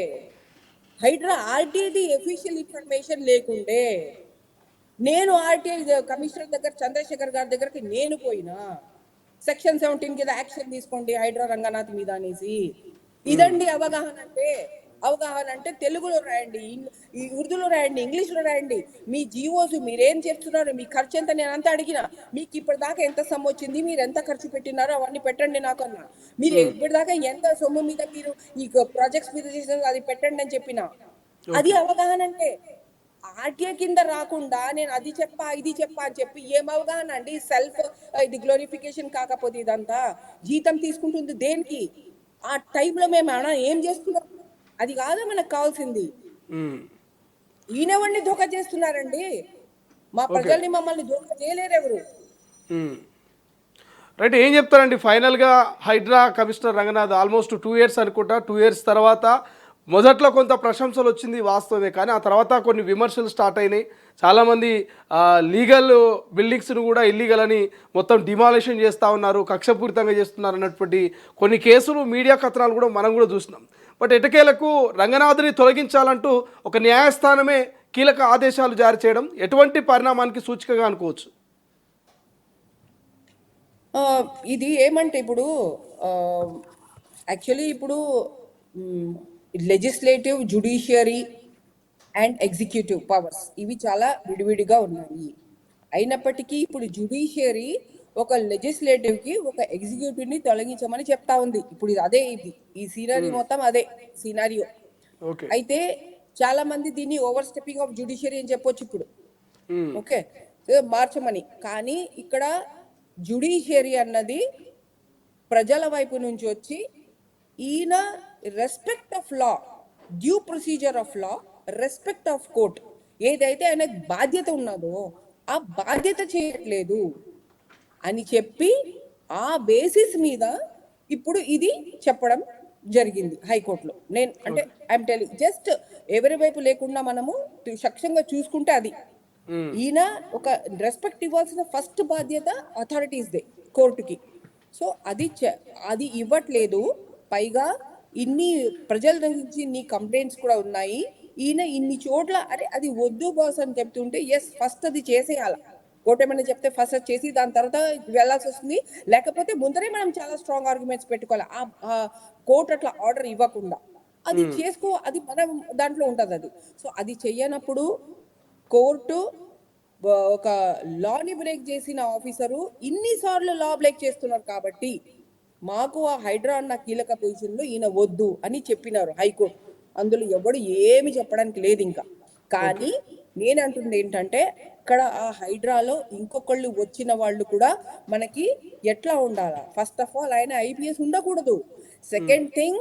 హైడ్రా ఆర్టీఐది ఎఫీషియల్ ఇన్ఫర్మేషన్ లేకుండే, నేను ఆర్టీఐ కమిషనర్ దగ్గర చంద్రశేఖర్ గారి దగ్గరికి నేను పోయినా, సెక్షన్ 17 కింద యాక్షన్ తీసుకోండి హైడ్రా రంగనాథ్ మీద అనేసి. ఇదండి అవగాహన అంటే. అవగాహన అంటే తెలుగులో రాయండి, ఈ ఉర్దూలో రాయండి, ఇంగ్లీష్లో రాయండి. మీ జీవోస్ మీరేం చేస్తున్నారు, మీ ఖర్చు ఎంత, నేను అంతా అడిగిన. మీకు ఇప్పటిదాకా ఎంత సొమ్ము వచ్చింది, మీరు ఎంత ఖర్చు పెట్టినారో అవన్నీ పెట్టండి నాకన్నా. మీరు ఇప్పటిదాకా ఎంత సొమ్ము మీద మీరు ఈ ప్రాజెక్ట్స్ మీద చేసినారో అది పెట్టండి అని చెప్పిన. అది
ఓకే.
అవగాహన అంటే. ఆర్టీఐ కింద రాకుండా నేను అది చెప్పా ఇది చెప్పా అని చెప్పి ఏం అవగాహన అండి? సెల్ఫ్ ఇది గ్లోరిఫికేషన్ కాకపోతే ఇదంతా జీతం తీసుకుంటుంది దేనికి? ఆ టైంలో మేము ఏం చేస్తున్నాం, అది కాదు మనకు కావాల్సింది.
ఉమ్,
ఈయనెవరిని ధోకా చేస్తున్నారండి? మా
ఓకే.
ప్రజల్ని మమ్మల్ని ధోకా చేయలేరు ఎవరు.
ఉమ్. రైట్, ఏం చెప్తారండి ఫైనల్గా? HYDRAA commissioner Ranganath almost 2 years అనుకుంటా. 2 years తర్వాత మొదట్లో కొంత ప్రశంసలు వచ్చింది వాస్తవమే, కానీ ఆ తర్వాత కొన్ని విమర్శలు స్టార్ట్ అయినాయి. చాలామంది లీగల్ బిల్డింగ్స్ను కూడా ఇల్లీగల్ అని మొత్తం డిమాలిషన్ చేస్తూ ఉన్నారు, కక్షపూరితంగా చేస్తున్నారు అన్నటువంటి కొన్ని కేసులు, మీడియా కథనాలు కూడా మనం కూడా చూసినాం. బట్ ఎటకేలకు రంగనాథ్ని తొలగించాలంటూ ఒక న్యాయస్థానమే కీలక ఆదేశాలు జారీ చేయడం ఎటువంటి పరిణామానికి సూచికగా అనుకోవచ్చు?
ఆ, ఇది ఏమంటే ఇప్పుడు యాక్చువల్లీ ఇప్పుడు legislative, judiciary and executive powers ఇవి చాలా విడివిడిగా ఉన్నాయి. అయినప్పటికీ ఇప్పుడు జుడిషియరీ ఒక లెజిస్లేటివ్ కి ఒక ఎగ్జిక్యూటివ్ ని తొలగించమని చెప్తా ఉంది. ఇప్పుడు అదే ఈ సీనరీ మొత్తం అదే సీనారియో.
ఓకే.
అయితే చాలా మంది దీన్ని ఓవర్ స్టెప్పింగ్ ఆఫ్ జుడిషియరీ అని చెప్పొచ్చు ఇప్పుడు.
ఉమ్,
ఓకే, మార్చమని. కానీ ఇక్కడ జుడిషియరీ అన్నది ప్రజల వైపు నుంచి వచ్చి ఈయన respect of law, due procedure of law, respect of court ఏదైతే ఆయన బాధ్యత ఉన్నదో ఆ బాధ్యత చేయట్లేదు అని చెప్పి ఆ బేసిస్ మీద ఇప్పుడు ఇది చెప్పడం జరిగింది హైకోర్టులో. నేను అంటే ఐఎమ్ టెలింగ్ జస్ట్ ఎవరి వైపు లేకుండా మనము సక్షంగా చూసుకుంటే అది ఈయన ఒక రెస్పెక్ట్ ఇవ్వాల్సిన ఫస్ట్ బాధ్యత అథారిటీస్దే, కోర్టుకి. సో అది ఇవ్వట్లేదు. పైగా ఇన్ని ప్రజల నుంచి ఇన్ని కంప్లైంట్స్ కూడా ఉన్నాయి. ఈయన ఇన్ని చోట్ల అరే అది వద్దు బాస్ అని చెప్తుంటే ఎస్ ఫస్ట్ అది చేసేయాల. కోర్టు ఏమైనా చెప్తే ఫస్ట్ అది చేసి దాని తర్వాత వెళ్ళాల్సి వస్తుంది. లేకపోతే ముందరే మనం చాలా స్ట్రాంగ్ ఆర్గ్యుమెంట్స్ పెట్టుకోవాలి. ఆ కోర్టు అట్లా ఆర్డర్ ఇవ్వకుండా అది చేసుకో, అది మనం దాంట్లో ఉంటుంది అది. సో అది చెయ్యనప్పుడు కోర్టు ఒక లాని బ్రేక్ చేసిన ఆఫీసరు ఇన్నిసార్లు లా బ్రేక్ చేస్తున్నారు కాబట్టి మాకు ఆ హైడ్రా అన్న కీలక పొజిషన్లో ఈయన వద్దు అని చెప్పినారు హైకోర్టు. అందులో ఎవడు ఏమి చెప్పడానికి లేదు ఇంకా.
ఓకే.
కానీ నేను అంటుంది ఏంటంటే ఇక్కడ ఆ హైడ్రాలో ఇంకొకళ్ళు వచ్చిన వాళ్ళు కూడా మనకి ఎట్లా ఉండాలా? ఫస్ట్ ఆఫ్ ఆల్ ఆయన ఐపీఎస్ ఉండకూడదు. Second thing,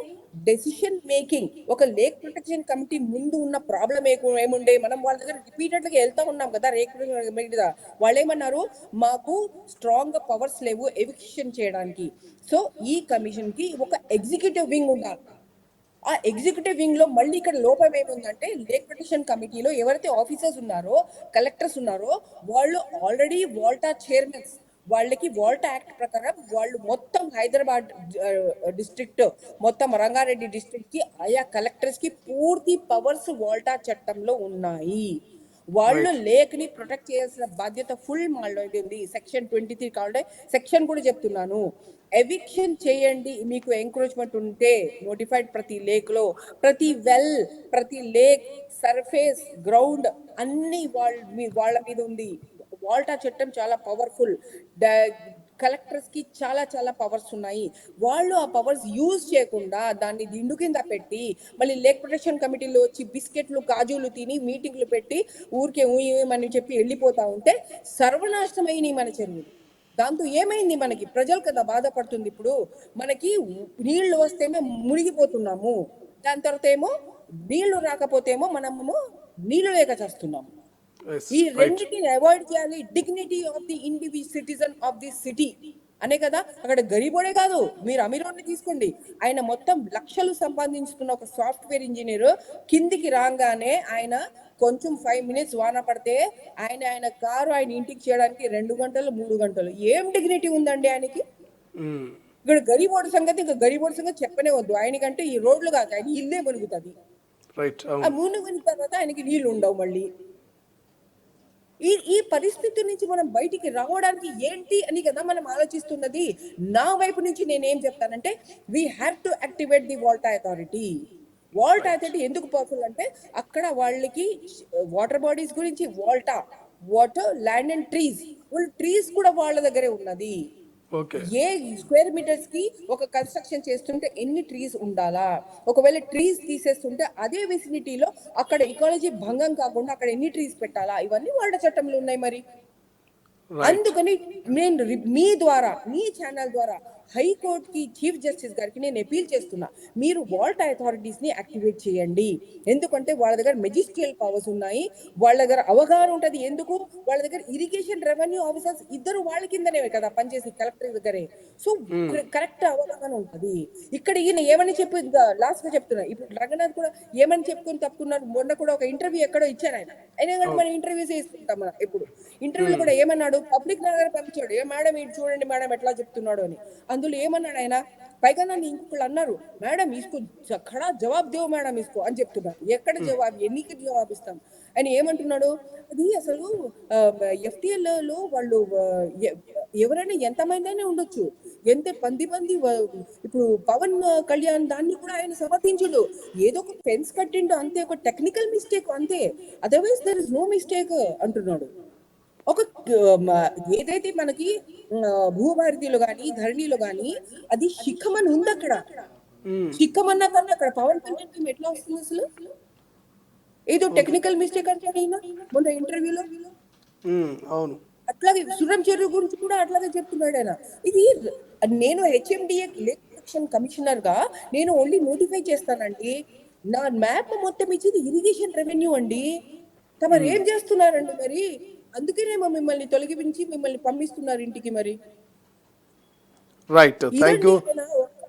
decision making. ఒక లేక్ ప్రొటెక్షన్ కమిటీ ముందు ఉన్న ప్రాబ్లం ఏముండే, మనం వాళ్ళ దగ్గర రిపీటెడ్ గా వెళ్తా ఉన్నాం కదా రేక్ మీద. వాళ్ళు ఏమన్నారు, మాకు స్ట్రాంగ్ పవర్స్ లేవు ఎవిక్షన్ చేయడానికి. సో ఈ కమిషన్ కి ఒక ఎగ్జిక్యూటివ్ వింగ్ ఉండాలి. ఆ ఎగ్జిక్యూటివ్ వింగ్ లో మళ్ళీ ఇక్కడ లోపం ఏముందంటే లేక్ ప్రొటెక్షన్ కమిటీలో ఎవరైతే ఆఫీసర్స్ ఉన్నారో, కలెక్టర్స్ ఉన్నారో వాళ్ళు ఆల్రెడీ వాల్టా చైర్మన్స్. వాళ్ళకి వాల్టా యాక్ట్ ప్రకారం వాళ్ళు మొత్తం హైదరాబాద్ డిస్ట్రిక్ట్, మొత్తం రంగారెడ్డి డిస్ట్రిక్ట్ కి ఆయా కలెక్టర్స్ కి పూర్తి పవర్స్ వాల్టా చట్టంలో ఉన్నాయి. వాళ్ళు
రైట్.
లేక్ ని ప్రొటెక్ట్ చేయాల్సిన బాధ్యత ఫుల్ మాలో ఉంది. సెక్షన్ 23 కావాలంటే సెక్షన్ కూడా చెప్తున్నాను. ఎవిక్షన్ చేయండి మీకు ఎంక్రోచ్మెంట్ ఉంటే నోటిఫైడ్ ప్రతి లేక్ లో, ప్రతి వెల్, ప్రతి లేక్, సర్ఫేస్, గ్రౌండ్ అన్ని వాళ్ళ మీద ఉంది. వాల్టా చట్టం చాలా పవర్ఫుల్. కలెక్టర్స్కి చాలా చాలా పవర్స్ ఉన్నాయి. వాళ్ళు ఆ పవర్స్ యూజ్ చేయకుండా దాన్ని దిండు కింద పెట్టి మళ్ళీ లేక్ ప్రొటెక్షన్ కమిటీలో వచ్చి బిస్కెట్లు కాజులు తిని మీటింగ్లు పెట్టి ఊరికే ఊయమని చెప్పి వెళ్ళిపోతా ఉంటే సర్వనాశనమైనవి మన చెరువులు. దాంతో ఏమైంది, మనకి ప్రజలు కదా బాధపడుతుంది. ఇప్పుడు మనకి నీళ్లు వస్తేమో మునిగిపోతున్నాము, దాని తర్వాత ఏమో నీళ్లు రాకపోతే ఏమో మనము నీళ్లు లేక చేస్తున్నాము.
Yes,
ఈ
right.
రెండింటిని అవాయిడ్ చేయాలి. Dignity of the individual citizen of the city అనే కదా. అక్కడ గరీబోడే కాదు, మీరు అమీరోడ్ని తీసుకోండి, ఆయన మొత్తం లక్షలు సంపాదించుకున్న ఒక సాఫ్ట్వేర్ ఇంజనీర్ కిందికి రాగానే ఆయన కొంచెం 5 minutes వాన పడితే ఆయన కారు ఆయన ఇంటికి చేయడానికి 2 గంటలు 3 గంటలు. ఏం డిగ్నిటీ ఉందండి ఆయనకి? ఇక్కడ గరీబోడి సంగతి, ఇంకా గరీబోడి సంగతి చెప్పనే వద్దు. ఆయనకంటే ఈ రోడ్లు కాదు, ఆయన ఇల్లే మునుగుతుంది.
రైట్.
ఆ మునిగిన తర్వాత ఆయనకి నీళ్లు ఉండవు మళ్ళీ. ఈ పరిస్థితి నుంచి మనం బయటికి రావడానికి ఏంటి అని కదా మనం ఆలోచిస్తున్నది. నా వైపు నుంచి నేనేం చెప్తానంటే, we have to activate the WALTA authority. WALTA authority ఎందుకు పవర్ఫుల్ అంటే అక్కడ వాళ్ళకి వాటర్ బాడీస్ గురించి వాటర్, ల్యాండ్ అండ్ ట్రీస్, వాళ్ళు ట్రీస్ కూడా వాళ్ళ దగ్గరే ఉన్నది.
ఓకే.
ఏ స్క్వేర్ మీటర్స్ కి ఒక కన్స్ట్రక్షన్ చేస్తుంటే ఎన్ని ట్రీస్ ఉండాలా, ఒకవేళ ట్రీస్ తీసేస్తుంటే అదే విసినిటీలో అక్కడ ఇకాలజీ భంగం కాకుండా అక్కడ ఎన్ని ట్రీస్ పెట్టాలా, ఇవన్నీ వాళ్ళ చట్టంలో ఉన్నాయి. మరి అందుకని నేను మీ ద్వారా, మీ ఛానల్ ద్వారా హైకోర్టుకి, చీఫ్ జస్టిస్ గారికి నేను అపీల్ చేస్తున్నా, మీరు వాల్టా అథారిటీస్ ని యాక్టివేట్ చేయండి. ఎందుకంటే వాళ్ళ దగ్గర మెజిస్ట్రియల్ పవర్స్ ఉన్నాయి, వాళ్ళ దగ్గర అవగాహన ఉంటుంది. ఎందుకు, వాళ్ళ దగ్గర ఇరిగేషన్ రెవెన్యూ ఆఫీసర్స్ ఇద్దరు వాళ్ళ కిందనే కదా పనిచేసి, కలెక్టర్ దగ్గరే. సో కరెక్ట్ అవగాహన ఉంటుంది. ఇక్కడ ఈయన ఏమని చెప్పి లాస్ట్ గా చెప్తున్నా, ఇప్పుడు రంగనాథ్ కూడా ఏమని చెప్పుకొని తప్పుకున్నారు. మొన్న కూడా ఒక ఇంటర్వ్యూ ఎక్కడో ఇచ్చారు ఆయన. అయినా మనం ఇంటర్వ్యూస్ ఇస్తుంటాం మనం. ఎప్పుడు ఇంటర్వ్యూలో కూడా ఏమన్నాడు, పబ్లిక్ దగ్గర పంపించాడు, ఏ మేడం ఇది చూడండి మేడం ఎట్లా చెప్తున్నాడు అని. అందులో ఏమన్నాడు ఆయన, పైగా నన్ను ఇంకొకళ్ళు అన్నారు, మేడం ఇసుకో ఖడా జవాబు దేవు మేడం ఇసుకో అని చెప్తున్నారు. ఎక్కడ జవాబు, ఎన్నికి జవాబు ఇస్తాం? ఆయన ఏమంటున్నాడు, అది అసలు FTL లో వాళ్ళు ఎవరైనా ఎంతమంది అయినా ఉండొచ్చు, ఎంత 10 మంది. ఇప్పుడు పవన్ కళ్యాణ్ దాన్ని కూడా ఆయన సమర్థించుడు, ఏదో ఒక ఫెన్స్ కట్టిండు అంతే, ఒక టెక్నికల్ మిస్టేక్ అంతే, otherwise there is no mistake అంటున్నాడు. ఒక ఏదైతే మనకి భూభారతిలో గాని ధరణిలో గాని అది శిఖమని ఉంది. అక్కడ శిఖమన్నా కన్నా అక్కడ పవన్ కళ్యాణ్ ఎట్లా వస్తుంది అసలు? ఏదో టెక్నికల్ మిస్టేక్ అంటాడు ఈయన మొన్న ఇంటర్వ్యూలో.
అవును.
అట్లాగే సురం చెరువు గురించి కూడా అట్లాగే చెప్తున్నాడు ఆయన. ఇది నేను HMDA లేక్ ప్రొటెక్షన్ కమిషనర్ గా నేను ఓన్లీ నోటిఫై చేస్తానండి. నా మ్యాప్ మొత్తం ఇచ్చేది ఇరిగేషన్ రెవెన్యూ అండి. తమరు ఏం చేస్తున్నారండి మరి? అందుకేనేమో మిమ్మల్ని తొలగించి మిమ్మల్ని పంపిస్తున్నారు ఇంటికి. మరి
రైట్, థ్యాంక్ యూ.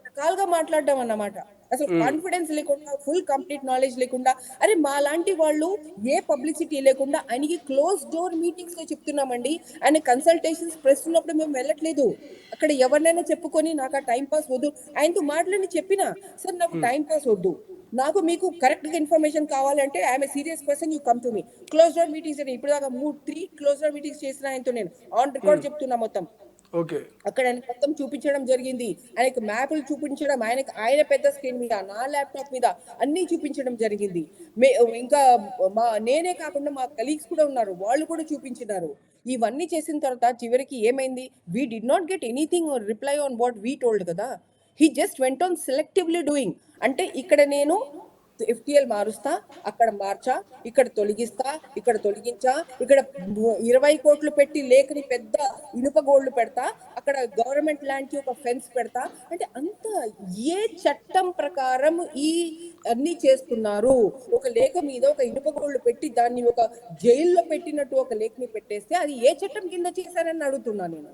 రకాలుగా మాట్లాడడం అన్నమాట. అసలు కాన్ఫిడెన్స్ లేకుండా, ఫుల్ కంప్లీట్ నాలెడ్జ్ లేకుండా, అరే మా లాంటి వాళ్ళు ఏ పబ్లిసిటీ లేకుండా ఆయనకి క్లోజ్ డోర్ మీటింగ్స్ లో చెప్తున్నామండి. ఆయన కన్సల్టేషన్స్ ప్రెస్ ఉన్నప్పుడు మేము వెళ్ళట్లేదు. అక్కడ ఎవరినైనా చెప్పుకొని నాకు ఆ టైం పాస్ వద్దు, ఆయనతో మాట్లాడి చెప్పినా, సార్ నాకు టైం పాస్ వద్దు, నాకు మీకు కరెక్ట్ గా ఇన్ఫర్మేషన్ కావాలంటే I'm a serious person, you come to me. Close door meetings అని ఇప్పుడు దాకా 3 క్లోజ్ డోర్ మీటింగ్స్ చేసిన ఆయనతో నేను ఆన్ రికార్డ్ చెప్తున్నా మొత్తం.
ఓకే.
అక్కడ ఆయన మొత్తం చూపించడం జరిగింది, ఆయనకు మ్యాపులు చూపించడం, ఆయన పెద్ద స్క్రీన్ మీద, నా ల్యాప్టాప్ మీద అన్ని చూపించడం జరిగింది. ఇంకా నేనే కాకుండా మా కలీగ్స్ కూడా ఉన్నారు, వాళ్ళు కూడా చూపించినారు. ఇవన్నీ చేసిన తర్వాత చివరికి ఏమైంది, we did not get anything reply on what we told కదా. He just went on selectively doing. అంటే ఇక్కడ నేను FTL మారుస్తా, అక్కడ మార్చా, ఇక్కడ తొలగిస్తా, ఇక్కడ తొలగించా, ఇక్కడ 20 కోట్లు పెట్టి లేఖని పెద్ద ఇనుప గోళ్లు పెడతా, అక్కడ గవర్నమెంట్ ల్యాండ్ కి ఒక ఫెన్స్ పెడతా. అంటే అంత ఏ చట్టం ప్రకారం ఈ అన్ని చేస్తున్నారు? ఒక లేఖ మీద ఒక ఇనుప గోళ్లు పెట్టి దాన్ని ఒక జైల్లో పెట్టినట్టు ఒక లేఖని పెట్టేస్తే అది ఏ చట్టం కింద చేశారని అడుగుతున్నా నేను.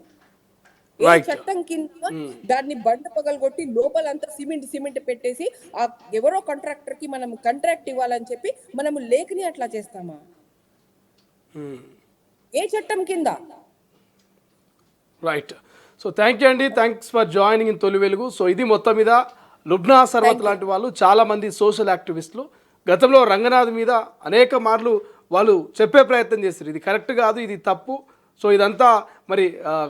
ఏ చట్టం కింద దాన్ని బండ పగలగొట్టి లోపలంతా సిమెంట్ పెట్టేసి ఆ ఎవరో కాంట్రాక్టర్ కి మనం కాంట్రాక్ట్ ఇవ్వాలని చెప్పి మనము లేఖని అట్లా చేస్తామా? ఏ చట్టం కింద?
రైట్. సో థ్యాంక్ యూ అండి, థ్యాంక్స్ ఫర్ జాయినింగ్ ఇన్ తొలి వెలుగు. సో ఇది మొత్తం మీద లుబ్నా సర్వత్ లాంటి వాళ్ళు, చాలామంది సోషల్ యాక్టివిస్టులు గతంలో రంగనాథ్ మీద అనేక మార్లు వాళ్ళు చెప్పే ప్రయత్నం చేశారు, ఇది కరెక్ట్ కాదు, ఇది తప్పు, సో ఇదంతా మరి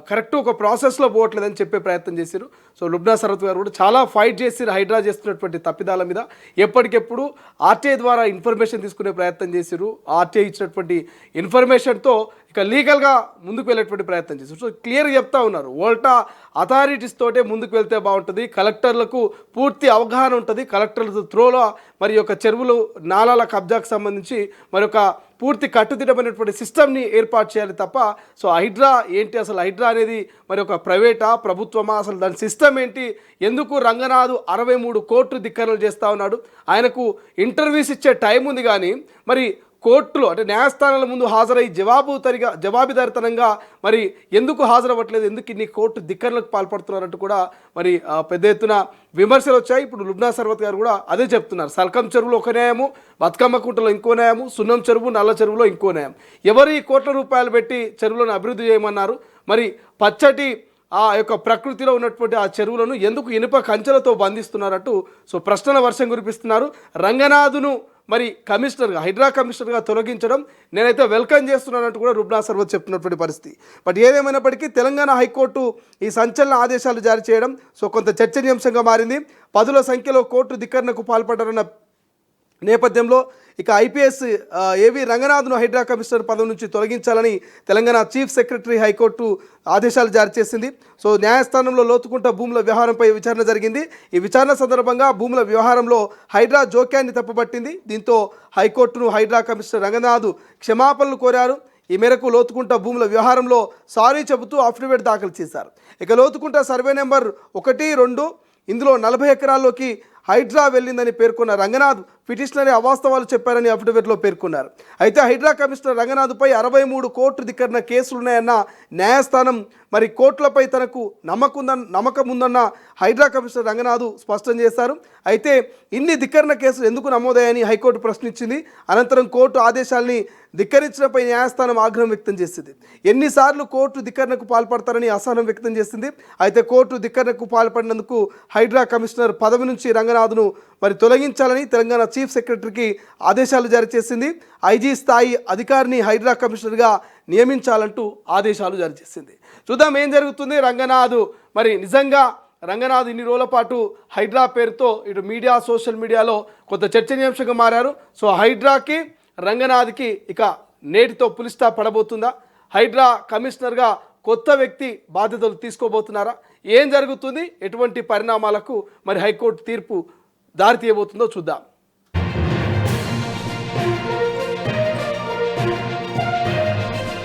కరెక్ట్ ఒక ప్రాసెస్లో పోవట్లేదని చెప్పే ప్రయత్నం చేశారు. సో లుబ్నా సర్వత్ గారు కూడా చాలా ఫైట్ చేసి హైడ్రా చేస్తున్నటువంటి తప్పిదాల మీద ఎప్పటికెప్పుడు RTI ద్వారా ఇన్ఫర్మేషన్ తీసుకునే ప్రయత్నం చేశారు. RTI ఇచ్చినటువంటి ఇన్ఫర్మేషన్తో ఇక లీగల్గా ముందుకు వెళ్ళేటువంటి ప్రయత్నం చేశారు. సో క్లియర్గా చెప్తా ఉన్నారు, వోల్టా అథారిటీస్ తోటే ముందుకు వెళ్తే బాగుంటుంది, కలెక్టర్లకు పూర్తి అవగాహన ఉంటుంది, కలెక్టర్ల త్రోలో మరి యొక్క చెరువులు నాలాల కబ్జాకు సంబంధించి మరి ఒక పూర్తి కట్టుదిట్టమైనటువంటి సిస్టమ్ని ఏర్పాటు చేయాలి తప్ప సో హైడ్రా ఏంటి, అసలు హైడ్రా అనేది మరి ఒక ప్రైవేటా ప్రభుత్వమా, అసలు దాని సిస్టమ్ ఏంటి, ఎందుకు రంగనాథ్ 63 కోట్లు ధిక్కరణలు చేస్తూ ఉన్నాడు, ఆయనకు ఇంటర్వ్యూస్ ఇచ్చే టైం ఉంది కానీ మరి కోర్టులో అంటే న్యాయస్థానాల ముందు హాజరై జవాబుదారితనంగా మరి ఎందుకు హాజరవ్వట్లేదు, ఎందుకు ఇన్ని కోర్టు ధిక్కరణలకు పాల్పడుతున్నారంటూ కూడా మరి పెద్ద ఎత్తున విమర్శలు వచ్చాయి. ఇప్పుడు లుబ్నా సర్వత్ గారు కూడా అదే చెప్తున్నారు, సల్కం చెరువులో ఒక న్యాయము, బతుకమ్మ కుంటలో ఇంకో న్యాయము, సున్నం చెరువు నల్ల చెరువులో ఇంకో న్యాయం, ఎవరు ఈ కోట్ల రూపాయలు పెట్టి చెరువులను అభివృద్ధి చేయమన్నారు, మరి పచ్చటి ఆ యొక్క ప్రకృతిలో ఉన్నటువంటి ఆ చెరువులను ఎందుకు ఇనుప కంచెలతో బంధిస్తున్నారంటూ సో ప్రశ్నల వర్షం కురిపిస్తున్నారు. రంగనాథ్ను మరి కమిషనర్గా హైడ్రా కమిషనర్గా తొలగించడం నేనైతే వెల్కమ్ చేస్తున్నానంటూ కూడా రుబ్నా సర్వత్ చెప్తున్నటువంటి పరిస్థితి. బట్ ఏదేమైనప్పటికీ తెలంగాణ హైకోర్టు ఈ సంచలన ఆదేశాలు జారీ చేయడం సో కొంత చర్చనీయాంశంగా మారింది. 10ల సంఖ్యలో కోర్టు ధిక్కరణకు పాల్పడ్డారన్న నేపథ్యంలో ఇక ఐపీఎస్ ఏవి రంగనాథ్ను హైడ్రా కమిషనర్ పదవి నుంచి తొలగించాలని తెలంగాణ చీఫ్ సెక్రటరీ హైకోర్టు ఆదేశాలు జారీ చేసింది. సో న్యాయస్థానంలో లోతుకుంట భూముల వ్యవహారంపై విచారణ జరిగింది. ఈ విచారణ సందర్భంగా భూముల వ్యవహారంలో హైడ్రా జోక్యాన్ని తప్పుపట్టింది. దీంతో హైకోర్టును హైడ్రా కమిషనర్ రంగనాథ్ క్షమాపణలు కోరారు. ఈ మేరకు లోతుకుంట భూముల వ్యవహారంలో సారీ చెబుతూ అఫిడవిట్ దాఖలు చేశారు. ఇక లోతుకుంట సర్వే నెంబర్ 1, 2 ఇందులో 40 ఎకరాల్లోకి హైడ్రా వెళ్ళిందని పేర్కొన్న రంగనాథ్ పిటిషనరీ అవాస్తవాలు చెప్పారని అఫిడవిట్లో పేర్కొన్నారు. అయితే హైడ్రా కమిషనర్ రంగనాథ్పై 63 కోర్టు ధిక్కరణ కేసులున్నాయన్న న్యాయస్థానం మరి కోర్టులపై తనకు నమ్మకం ఉందన్న హైడ్రా కమిషనర్ రంగనాథ్ స్పష్టం చేశారు. అయితే ఇన్ని ధిక్కరణ కేసులు ఎందుకు నమోదయ్యాయని హైకోర్టు ప్రశ్నించింది. అనంతరం కోర్టు ఆదేశాల్ని ధిక్కరించడంపై న్యాయస్థానం ఆగ్రహం వ్యక్తం చేసింది. ఎన్నిసార్లు కోర్టు ధిక్కరణకు పాల్పడతారని అసహనం వ్యక్తం చేసింది. అయితే కోర్టు ధిక్కరణకు పాల్పడినందుకు హైడ్రా కమిషనర్ పదవి నుంచి రంగనాథ్ను మరి తొలగించాలని తెలంగాణ చీఫ్ సెక్రటరీకి ఆదేశాలు జారీ చేసింది. ఐజీ స్థాయి అధికారిని హైడ్రా కమిషనర్గా నియమించాలంటూ ఆదేశాలు జారీ చేసింది. చూద్దాం ఏం జరుగుతుంది. రంగనాథ్ మరి నిజంగా రంగనాథ్ ఇన్ని రోజుల పాటు హైడ్రా పేరుతో ఇటు మీడియా సోషల్ మీడియాలో కొంత చర్చనీయాంశంగా మారారు. సో హైడ్రాకి రంగనాథ్కి ఇక నేటితో పులిస్టా పడబోతుందా, హైడ్రా కమిషనర్గా కొత్త వ్యక్తి బాధ్యతలు తీసుకోబోతున్నారా, ఏం జరుగుతుంది, ఎటువంటి పరిణామాలకు మరి హైకోర్టు తీర్పు దారి తీయబోతుందో చూద్దాం.